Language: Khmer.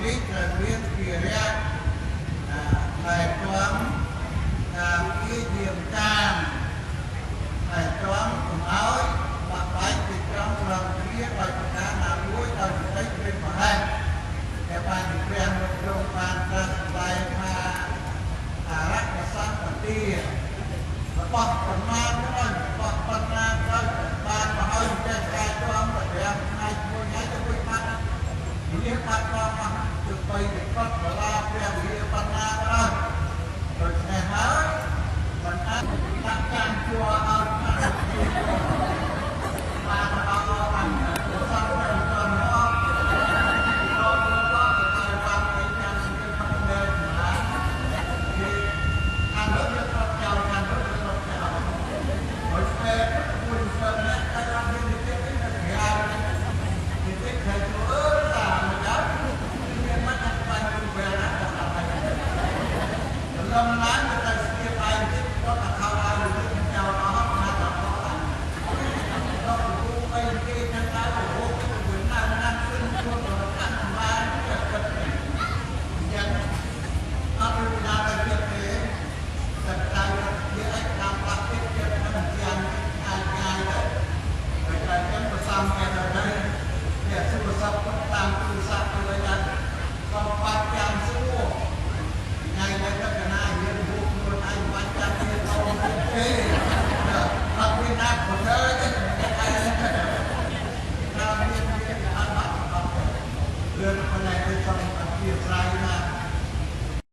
នេះត្រូវមានភារៈថែទាំការពារយាមកាមថែទាំកុំឲ្យបាក់បែកពីត្រង់រងគ្រាដោយប្រការណាមួយដោយសេចក្តីព្រានប្រហែលតែបានពីព្រះលោកទ្រង់បានត្រាស់សម្ដែងថាអរគសន្តិទារបស់ប្រមាណហ្នឹងរបស់បណ្ណាក៏បានមកឲ្យចេះការជាប់5ថ្ងៃមួយថ្ងៃទៅវិញបាត់នេះបាត់មកទៅបីទៅគាត់បលា